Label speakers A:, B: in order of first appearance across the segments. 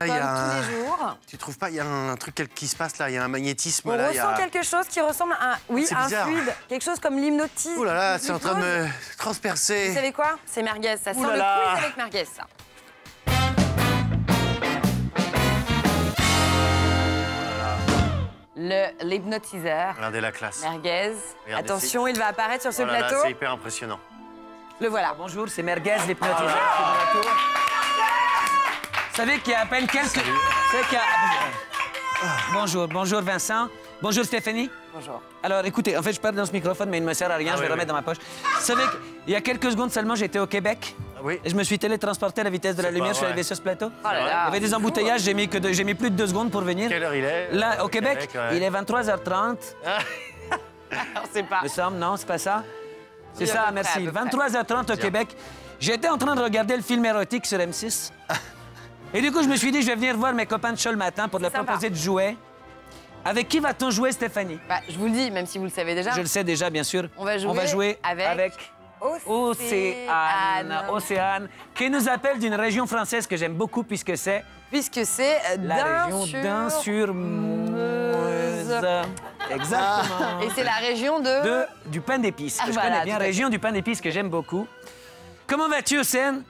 A: Comme
B: Il y a
A: tous les jours.
B: Tu trouves pas, il y a un truc qui se passe là, il y a un magnétisme
A: On
B: là.
A: ressent quelque chose qui ressemble à un
B: bizarre.
A: fluide, quelque chose comme l'hypnotisme.
B: Ouh là là, c'est en train de me transpercer.
A: Vous savez quoi? C'est merguez, ça sent
B: Ouh là
A: le
B: là.
A: quiz avec merguez, ça. L'hypnotiseur.
B: Regardez la classe.
A: Merguez.
B: Regardez,
A: Attention, il va apparaître sur ce
B: Oh là là,
A: plateau.
B: c'est hyper impressionnant.
A: Le voilà.
C: Bonjour, c'est Merguez, l'hypnotiseur. Vous savez qu'il y a à peine quelques... Vous savez qu'il y a... Bonjour Vincent. Bonjour Stéphanie.
A: Bonjour.
C: Alors écoutez, en fait je parle dans ce microphone mais il ne me sert à rien, je vais le remettre dans ma poche. Vous savez qu'il y a quelques secondes seulement j'étais au Québec.
B: Oui.
C: Et je me suis télétransporté à la vitesse de la
B: C'est
C: lumière,
B: pas
C: je suis
B: vrai.
C: arrivé sur ce plateau.
A: Oh là là.
C: Il y avait des embouteillages, j'ai mis plus de 2 secondes pour venir.
B: Quelle heure il est
C: Là, au Québec,
B: ouais.
C: il est 23h30.
A: Alors, c'est pas.
C: Me semble, non, c'est pas ça? C'est
A: Oui, à
C: ça,
A: peu près,
C: merci.
A: à peu près.
C: 23h30 au Québec. J'étais en train de regarder le film érotique sur M6. Et du coup, je me suis dit, je vais venir voir mes copains de show le matin pour leur
A: Sympa.
C: proposer de jouer. Avec qui va-t-on jouer, Stéphanie?
A: Bah, je vous le dis, même si vous le savez déjà.
C: Je le sais déjà, bien sûr.
A: On va jouer
C: avec Océane, qui nous appelle d'une région française que j'aime beaucoup puisque c'est
A: Puisque c'est
C: la région d'Ain-sur-Meuse. Exactement.
A: Et c'est la région
C: Du pain d'épices, que
A: Ah,
C: je
A: voilà,
C: connais bien.
A: tout à fait.
C: Région du pain d'épices que j'aime beaucoup. Comment vas-tu, Océane?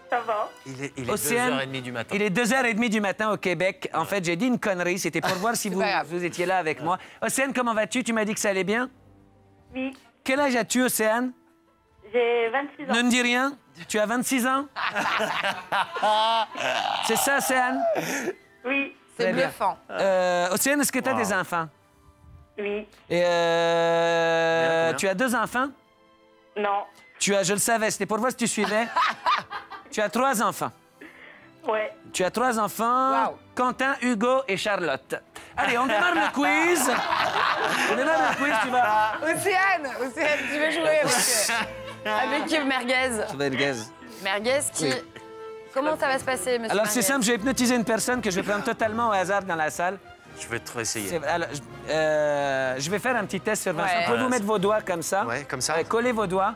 D: Ça va.
B: Il est
C: Océane,
B: 2h30 du matin.
C: Il est 2h30 du matin au Québec. En fait, j'ai dit une connerie. C'était pour voir si vous,
A: pas grave.
C: vous étiez là avec moi. Océane, comment vas-tu? Tu m'as dit que ça allait bien?
D: Oui.
C: Quel âge as-tu, Océane?
D: J'ai 26 ans.
C: Ne me dis rien. Tu as 26 ans? C'est ça, Océane?
D: Oui.
A: C'est
C: Très bien.
A: bluffant.
C: Océane, est-ce que tu as des enfants?
D: Oui.
C: Et
B: Combien?
C: tu as 2 enfants?
D: Non.
C: Je le savais, c'était pour voir si tu suivais. Tu as 3 enfants.
D: Ouais.
C: Tu as 3 enfants,
A: Wow.
C: Quentin, Hugo et Charlotte. Allez, on démarre le quiz. On démarre le quiz, tu vas...
A: Océane, tu veux jouer avec merguez. Merguez qui...
C: Oui.
A: Comment ça va se passer, monsieur
C: Alors, c'est
A: Merguez?
C: simple, j'ai hypnotisé une personne que je vais prendre totalement au hasard dans la salle.
B: Je vais te essayer.
C: Je vais faire un petit test sur Vincent.
A: Ouais.
C: Pouvez-vous mettre vos doigts comme ça?
B: Ouais, comme ça.
C: Collez vos doigts.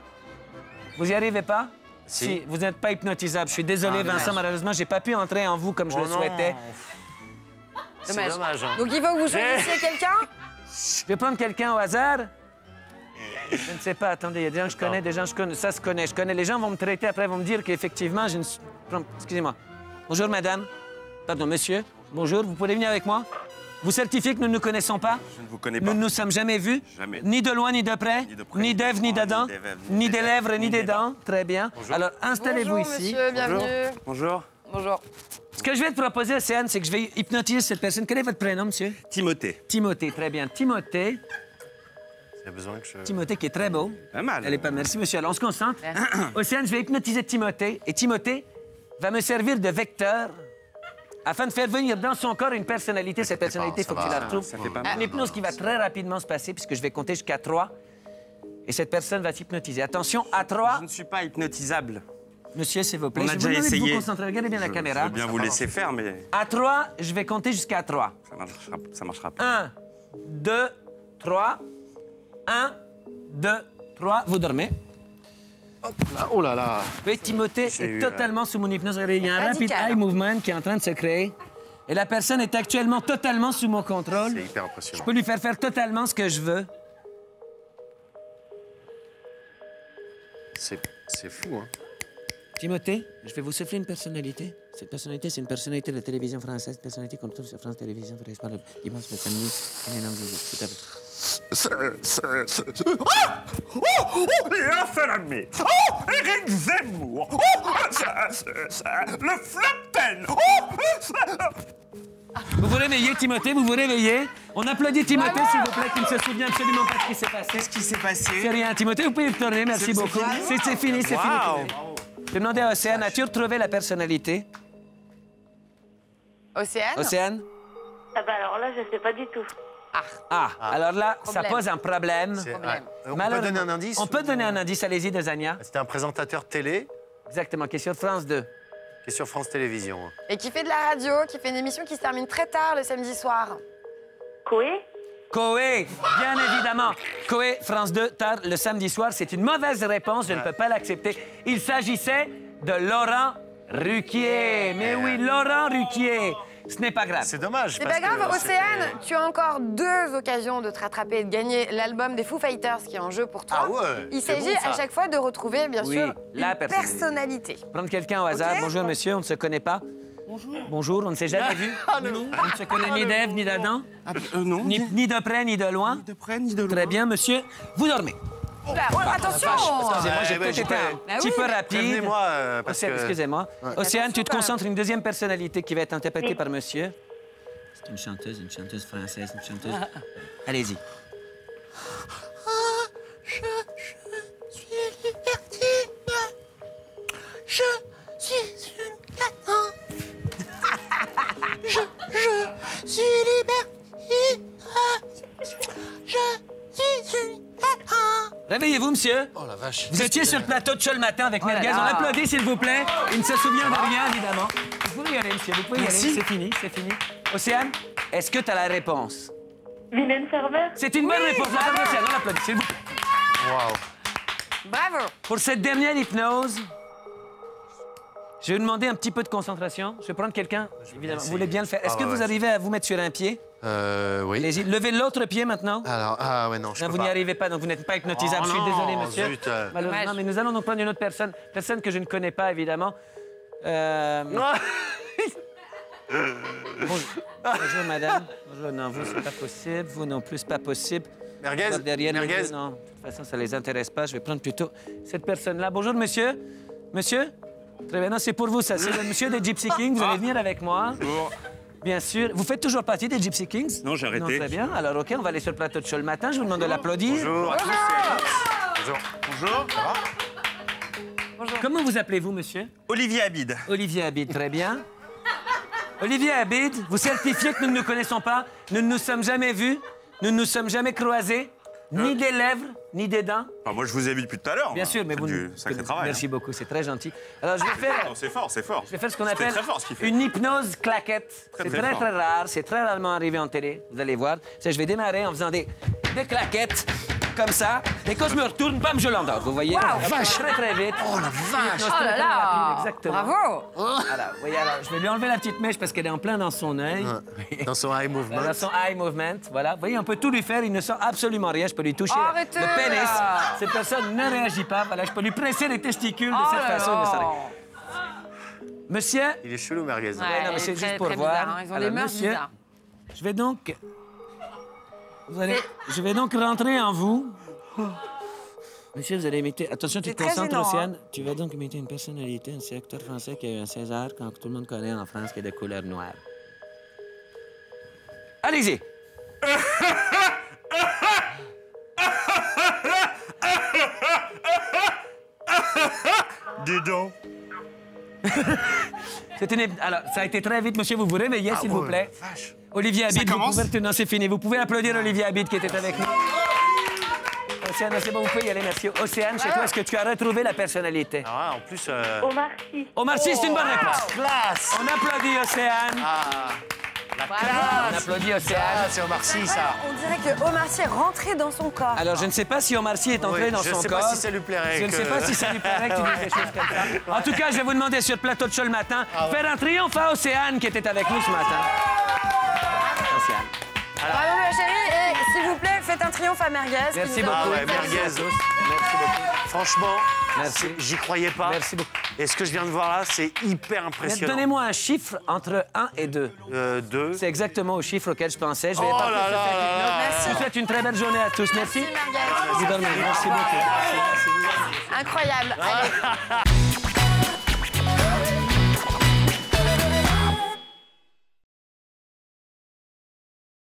C: Vous y arrivez pas?
B: Si.
C: Vous n'êtes pas hypnotisable. Je suis désolé,
B: Ah,
C: Vincent,
B: dommage.
C: malheureusement, j'ai pas pu entrer en vous comme je
B: Oh
C: le
B: non.
C: souhaitais.
B: C'est
A: Dommage.
B: dommage. Hein.
A: Donc il faut que vous choisissiez quelqu'un?
C: Je vais prendre quelqu'un au hasard. Je ne sais pas, attendez, il y a des gens que je connais, des gens que je connais. Ça se connaît. Je connais. Les gens vont me traiter après, vont me dire qu'effectivement, je ne suis... Excusez-moi. Bonjour, madame. Pardon, monsieur. Bonjour, vous pouvez venir avec moi? Vous certifiez que nous ne nous connaissons pas?
E: Je ne vous connais
C: Nous
E: pas.
C: ne nous sommes jamais vus?
E: Jamais.
C: Ni de loin, ni de près?
E: Ni de près,
C: Ni d'œuvres, ni
E: ni de
C: d'Adam?
E: loin,
C: Ni des lèvres, ni
E: ni
C: des
E: des dents.
C: dents? Très bien. Alors, installez-vous
A: Bonjour,
C: ici.
A: monsieur, bienvenue.
E: Bonjour.
A: Bonjour.
C: Ce que je vais te proposer, Océane, c'est que je vais hypnotiser cette personne. Quel est votre prénom, monsieur?
E: Timothée.
C: Timothée, très bien. Timothée.
B: Il y a besoin que je...
C: Timothée qui est très beau.
E: Pas mal.
C: Elle est pas... Merci, monsieur. Alors, on se concentre. Océane, je vais hypnotiser Timothée. Et Timothée va me servir de vecteur afin de faire venir dans son corps une personnalité. Cette personnalité, il faut que tu la retrouves.
E: Ça fait pas
C: Une
E: mal.
C: hypnose qui va très rapidement se passer puisque je vais compter jusqu'à 3. Et cette personne va s'hypnotiser. Attention, à 3.
E: Je ne suis pas hypnotisable.
C: Monsieur, s'il vous plaît.
E: On a
C: je
E: déjà
C: vous demande de
E: essayé.
C: vous concentrer. Regardez bien la
E: Je
C: caméra.
E: veux bien vous laisser faire, mais
C: À 3, je vais compter jusqu'à 3.
E: ça marchera pas.
C: 1, 2, 3. 1, 2, 3. Vous dormez.
B: Oh là là.
C: Oui, Timothée
B: J'ai
C: est
B: eu,
C: totalement sous mon hypnose. Regardez, il y a un rapid
A: Radical.
C: eye movement qui est en train de se créer. Et la personne est actuellement totalement sous mon contrôle.
B: C'est hyper
C: Je
B: impressionnant.
C: peux lui faire totalement ce que je veux.
B: C'est fou, hein.
C: Timothée, je vais vous souffler une personnalité. Cette personnalité, c'est une personnalité de la télévision française, une personnalité qu'on retrouve sur France Télévisions. Je parle dimanche, le samedi. Tout à fait.
E: La Salamé. Éric Zemmour. Le Flapten.
C: Vous vous réveillez, Timothée, vous vous réveillez. On applaudit Timothée, s'il vous plaît, qui ne se souvient absolument pas de ce qui s'est passé.
E: Qu'est-ce qui s'est passé?
C: C'est rien, Timothée, vous pouvez y retourner, merci beaucoup. C'est fini, c'est fini.
E: Wow.
C: Je vais demander à Océane, as-tu retrouvé la personnalité?
A: Océane?
C: Océane?
D: Ah bah alors là, je sais pas du tout.
C: Ah, alors là, ça
A: Problème.
C: pose un problème.
B: C'est-
A: Problème.
B: On peut
C: Malheureusement.
B: donner un indice?
C: On peut donner un indice, allez-y, Desania.
B: C'était un présentateur télé
C: Exactement, qui est sur France 2.
B: qui est sur France Télévisions.
A: Et qui fait de la radio, qui fait une émission qui se termine très tard le samedi soir.
D: Koé?
C: Coé, bien évidemment. Coé, France 2, tard le samedi soir. C'est une mauvaise réponse, je ne peux pas l'accepter. Il s'agissait de Laurent Ruquier. Mais oui, Laurent Ruquier. Ce n'est pas grave.
B: C'est dommage.
A: C'est
B: parce
A: pas grave,
B: que
A: Océane, tu as encore 2 occasions de te rattraper et de gagner l'album des Foo Fighters qui est en jeu pour toi.
B: Ah ouais,
A: Il
B: c'est
A: s'agit
B: bon, ça.
A: à chaque fois de retrouver, bien
C: Oui,
A: sûr,
C: la
A: une personnalité.
C: Prendre quelqu'un au hasard.
A: Ok.
C: Bonjour, monsieur, on ne se connaît pas. Bonjour. Bonjour, on ne s'est jamais vu.
B: Ah,
C: On ne se connaît ni d'Ève, ni d'Adam.
E: Non.
C: Ni de près, ni de loin.
E: Ni de près, ni de loin.
C: Très bien, monsieur. Vous dormez.
A: Oula, oh, attention.
C: Excusez-moi, j'ai
B: ouais,
C: peut-être
B: j'ai
C: été un
A: Bah
C: petit
A: oui.
C: peu rapide.
B: Prévenez-moi, parce
C: Océane,
B: que...
C: excusez-moi. Océane, tu te
A: Attention,
C: concentres une deuxième personnalité qui va être interprétée
D: Oui.
C: par monsieur. C'est une chanteuse française, une chanteuse. Allez-y.
F: Je suis libertine. Je suis une catin. Je suis libertine. Je suis une catin.
C: Réveillez-vous, monsieur.
B: Oh la vache.
C: Vous étiez sur le plateau de Chol Matin avec Merguez.
A: là
C: On
A: là.
C: applaudit, s'il vous plaît. Il ne se souvient de rien, évidemment. Vous pouvez y aller, monsieur. Vous pouvez y aller. C'est fini, c'est fini. Océane, est-ce que tu as la réponse?
D: Mylène Farmer.
C: C'est une bonne réponse. La part d'Océane, on l'applaudit, s'il vous plaît.
B: Waouh.
A: Bravo.
C: Pour cette dernière hypnose, je vais vous demander un petit peu de concentration. Je vais prendre quelqu'un, évidemment. Vous voulez bien le faire. Est-ce
B: Ah,
C: que
B: ouais,
C: vous
B: ouais.
C: arrivez à vous mettre sur un pied?
B: Oui.
C: Allez-y. Levez l'autre pied maintenant.
B: Alors, ah ouais, non, je
C: Non,
B: peux
C: vous
B: pas.
C: n'y arrivez pas, donc vous n'êtes pas hypnotisable.
B: Oh
C: je suis
B: non,
C: désolé, monsieur.
B: zut,
C: Malheureusement,
A: Dommage.
C: mais nous allons donc prendre une autre personne. Personne que je ne connais pas, évidemment. Bonjour, madame. Bonjour, non, vous, c'est pas possible. Vous non plus, c'est pas possible.
B: Merguez,
C: Voir derrière,
B: Merguez.
C: non, de toute façon, ça les intéresse pas. Je vais prendre plutôt cette personne-là. Bonjour, monsieur. Monsieur? Très bien, non, c'est pour vous, ça. C'est le monsieur des Gypsy Kings. Vous allez venir avec moi.
E: Bonjour.
C: Bien sûr. Vous faites toujours partie des Gypsy Kings?
E: Non, j'ai arrêté.
C: Non, très bien. Alors, OK, on va aller sur le plateau de show le matin. Je vous demande de l'applaudir.
B: Bonjour. Bonjour.
E: Bonjour.
C: Comment vous appelez-vous, monsieur?
E: Olivier Habid.
C: Olivier Habid, très bien. Olivier Habid, vous certifiez que nous ne nous connaissons pas, nous ne nous sommes jamais vus, nous ne nous sommes jamais croisés, ni des lèvres, ni des dents.
E: Enfin, moi, je vous ai vu depuis tout à l'heure.
C: Bien sûr, mais
E: C'est
C: vous...
E: du sacré travail.
C: Merci beaucoup, c'est très gentil. Alors, je vais
E: Non, c'est fort, c'est fort.
C: je vais faire ce qu'on
E: C'était
C: appelle
E: très fort, ce qu'il fait.
C: une hypnose claquette. C'est
E: très
C: très,
E: fort.
C: très rare, c'est très rarement arrivé en télé, vous allez voir. Je vais démarrer en faisant des claquettes, comme ça. Et quand je me retourne, bam, je l'endors, vous voyez?
A: Vache.
C: Très, très vite.
B: Oh la vache.
A: Oh là là.
C: Exactement.
A: Bravo.
C: Voilà, vous voyez, alors, je vais lui enlever la petite mèche parce qu'elle est en plein dans son œil.
B: Dans son eye movement.
C: Dans son eye movement, voilà. Vous voyez, on peut tout lui faire, il ne sent absolument rien. Je peux lui toucher
A: Arrêtez,
C: le pénis.
A: là.
C: Cette personne ne réagit pas. Voilà, je peux lui presser les testicules de
A: Oh
C: cette
A: là
C: façon. Il ne sent
A: là.
C: rien. Monsieur,
B: Il est chelou, Merguez.
A: Ouais,
C: non, mais c'est
A: très,
C: juste pour
A: très
C: voir.
A: bizarre, hein. Ils ont
C: Alors,
A: des mœurs
C: monsieur,
A: bizarres.
C: je vais donc... Je vais donc rentrer en vous. Monsieur, vous allez imiter... Attention, tu
A: C'est
C: te
A: très
C: concentres,
A: gênant,
C: Océane. Tu vas donc imiter une personnalité, un acteur français qui a eu un César, quand tout le monde connaît en France, qui est de couleur noire. Allez-y.
E: Dis donc.
C: Alors, ça a été très vite, monsieur. Vous vous réveillez, s'il vous plaît.
B: Vache.
C: Olivier Habid, vous
E: commence
C: pouvez... Non, c'est fini. Vous pouvez applaudir Olivier Habid qui était avec nous. Océane, c'est bon, vous pouvez y aller, merci. Océane, chez toi, est-ce que tu as retrouvé la personnalité?
B: Ah, en plus...
D: Omar Sy.
C: Omar Sy, c'est une bonne réponse.
B: Classe.
C: On applaudit Océane.
B: Ah, la
C: On
B: classe.
C: applaudit
B: Ah,
C: Océane.
B: c'est Omar Sy, ça.
A: On dirait que Omar Sy est rentré dans son corps.
C: Alors, je ne sais pas si Omar Sy est entré
B: Oui,
C: dans
B: je
C: son
B: sais
C: corps.
B: pas si ça lui plairait
C: Je ne
B: que-
C: sais pas si ça lui plairait que tu dises des choses comme ça. En tout cas, je vais vous demander sur le plateau de show le matin, faire un triomphe à Océane qui était avec nous ce matin. Océane.
A: Bravo, ma chérie. Et s'il vous plaît, faites un triomphe à Merguez. qui
C: Merci
A: nous a
C: beaucoup.
B: Ah ouais,
A: envoyé
B: Merguez.
C: Merci beaucoup.
B: Franchement,
C: Merci.
B: j'y croyais pas.
C: Merci beaucoup.
B: Et ce que je viens de voir là, c'est hyper impressionnant.
C: Donnez-moi un chiffre entre 1 et 2.
B: 2.
C: C'est exactement au chiffre auquel je pensais. Je vais
B: Oh
C: partir
B: là
C: sur
B: là
C: cette
B: là
C: hypnose.
B: là.
C: Je vous souhaite une très belle journée à tous. Merci.
A: Merci, Merguez.
C: Vous dormez. Merci beaucoup. Merci.
A: Incroyable. Allez.